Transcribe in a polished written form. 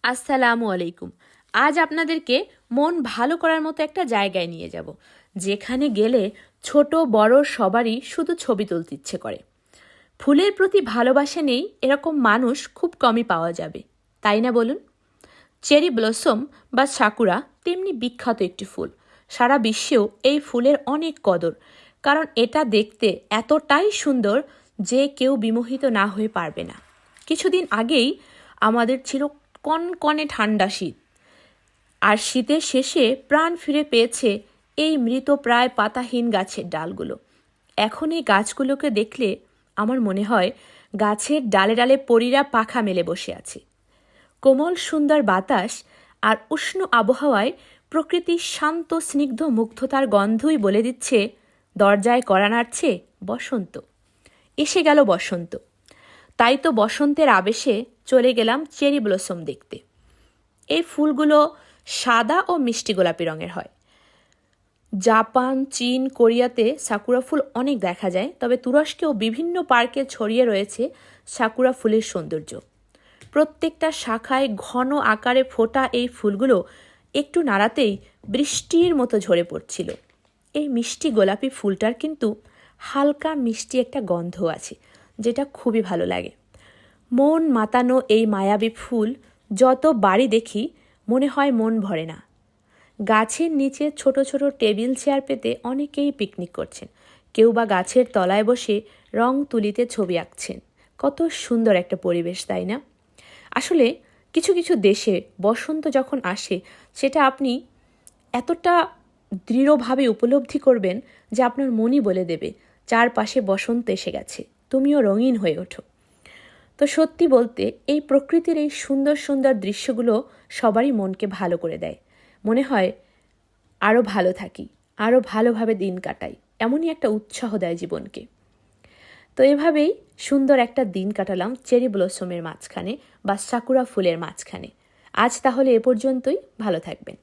আসসালামু আলাইকুম। আজ আপনাদেরকে মন ভালো করার মতো একটা জায়গায় নিয়ে যাব, যেখানে গেলে ছোট বড় সবারই শুধু ছবি তুলতে ইচ্ছে করে। ফুলের প্রতি ভালোবাসা নেই এরকম মানুষ খুব কমই পাওয়া যাবে, তাই না বলুন? চেরি ব্লসম বা সাকুরা তেমনি বিখ্যাত একটি ফুল। সারা বিশ্বেও এই ফুলের অনেক কদর, কারণ এটা দেখতে এতটাই সুন্দর যে কেউ বিমোহিত না হয়ে পারবে না। কিছুদিন আগেই আমাদের ছিল কনকনে ঠান্ডা শীত, আর শীতের শেষে প্রাণ ফিরে পেয়েছে এই মৃত প্রায় পাতাহীন গাছের ডালগুলো। এখন এই গাছগুলোকে দেখলে আমার মনে হয় গাছের ডালে ডালে পরীরা পাখা মেলে বসে আছে। কোমল সুন্দর বাতাস আর উষ্ণ আবহাওয়ায় প্রকৃতির শান্ত স্নিগ্ধ মুগ্ধতার গন্ধই বলে দিচ্ছে দরজায় কড়া নাড়ছে বসন্ত। এসে গেল বসন্ত। তাই তো বসন্তের আবেশে চলে গেলাম চেরি ব্লসম দেখতে। এই ফুলগুলো সাদা ও মিষ্টি গোলাপি রঙের হয়। জাপান, চীন, কোরিয়াতে সাকুরা ফুল অনেক দেখা যায়, তবে তুরস্কেও বিভিন্ন পার্কে ছড়িয়ে রয়েছে সাকুরা ফুলের সৌন্দর্য। প্রত্যেকটা শাখায় ঘন আকারে ফোটা এই ফুলগুলো একটু নাড়াতেই বৃষ্টির মতো ঝরে পড়ছিল। এই মিষ্টি গোলাপি ফুলটার কিন্তু হালকা মিষ্টি একটা গন্ধ আছে, যেটা খুবই ভালো লাগে। মন মাতানো এই মায়াবী ফুল যত বাড়ি দেখি মনে হয় মন ভরে না। গাছের নিচে ছোট ছোট টেবিল চেয়ার পেতে অনেকেই পিকনিক করছেন, কেউ বা গাছের তলায় বসে রং তুলিতে ছবি আঁকছেন। কত সুন্দর একটা পরিবেশ, তাই না? আসলে কিছু কিছু দেশে বসন্ত যখন আসে, সেটা আপনি এতটা দৃঢ়ভাবে উপলব্ধি করবেন যে আপনার মনই বলে দেবে চারপাশে বসন্ত এসে গেছে, তুমিও রঙিন হয়ে ওঠো। তো সত্যি বলতে এই প্রকৃতির এই সুন্দর সুন্দর দৃশ্যগুলো সবারই মনকে ভালো করে দেয়। মনে হয় আরও ভালো থাকি, আরও ভালোভাবে দিন কাটাই, এমনই একটা উৎসাহ দেয় জীবনকে। তো এভাবেই সুন্দর একটা দিন কাটালাম চেরি ব্লসমের মাঝখানে বা সাকুরা ফুলের মাঝখানে। আজ তাহলে এ পর্যন্তই, ভালো থাকবেন।